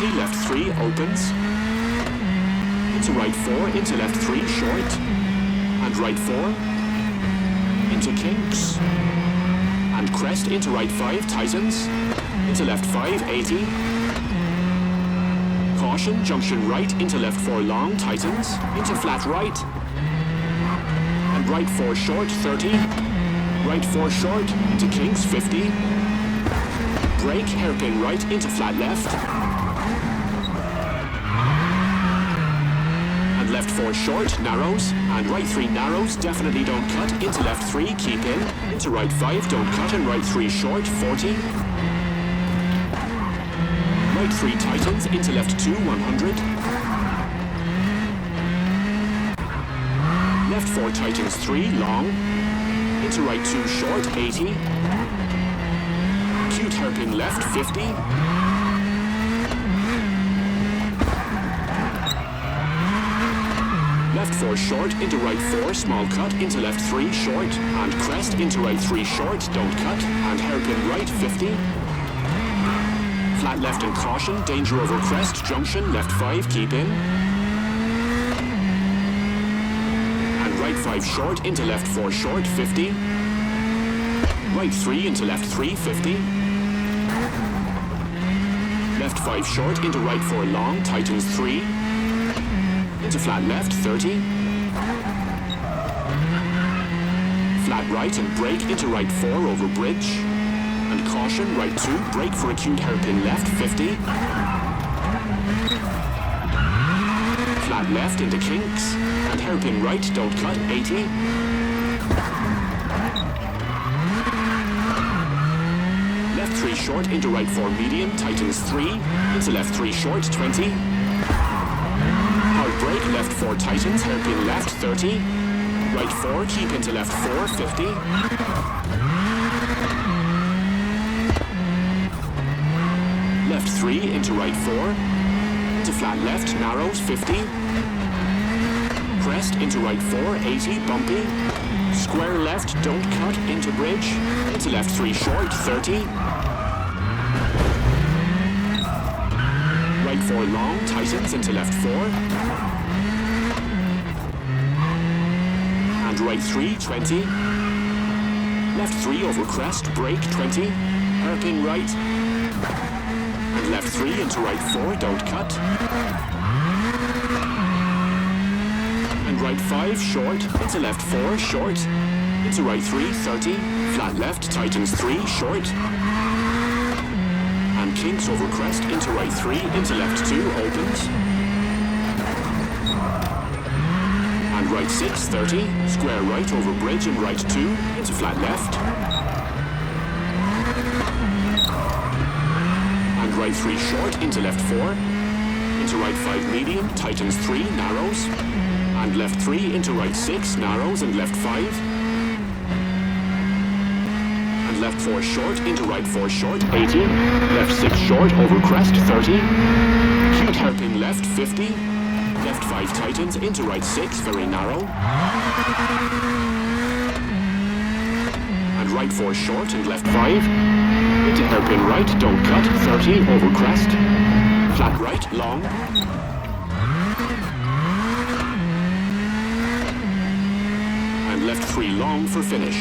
20, left 3, opens. Into right 4, into left 3, short. And right 4. Into kinks. And crest into right 5, tightens. Into left 5, 80. Caution, junction right, into left 4 long, tightens. Into flat right. And right 4 short, 30. Right 4 short, into kinks, 50. Brake, hairpin right, into flat left. And left 4 short, narrows. And right 3 narrows, definitely don't cut. Into left 3, keep in. Into right 5, don't cut. And right 3 short, 40. Right 3 tightens, into left 2, 100. Left 4 tightens 3, long. Into right 2 short, 80. Acute hairpin left, 50. Left 4 short, into right 4, small cut, into left 3 short. And crest, into right 3 short, don't cut. And hairpin right, 50. Flat left and caution, danger over crest, junction, left 5, keep in. And right 5 short, into left 4 short, 50. Right 3 into left 3, 50. Left 5 short, into right 4 long, tightens 3. Into flat left, 30. Flat right and brake, into right 4 over bridge. And caution, right 2, brake for acute hairpin left, 50. Flat left into kinks. And hairpin right, don't cut, 80. Left 3 short, into right 4 medium, tightens 3. Into left 3 short, 20. Hard brake, left 4 tightens, hairpin left, 30. Right 4, keep into left 4, 50. Left 3 into right 4. Into flat left, narrows, 50. Crest into right 4, 80, bumpy. Square left, don't cut, into bridge. Into left 3 short, 30. Right 4 long, tightens into left 4. And right 3, 20. Left 3 over crest, brake, 20. Hairpin right. And left 3 into right 4, don't cut. And right 5, short, into left 4, short. Into right 3, 30. Flat left, tightens 3, short. And kinks over crest, into right 3, into left 2, opens. And right 6, 30. Square right over bridge and right 2, into flat left. Right 3 short, into left 4. Into right 5 medium, tightens 3, narrows. And left 3 into right 6, narrows and left 5. And left 4 short, into right 4 short, 80. Left 6 short, over crest, 30. Acute hairpin left, 50. Left 5 tightens, into right 6, very narrow. And right 4 short and left 5. Into hairpin right, don't cut, 30, over crest. Flat right, long. And left 3 long for finish.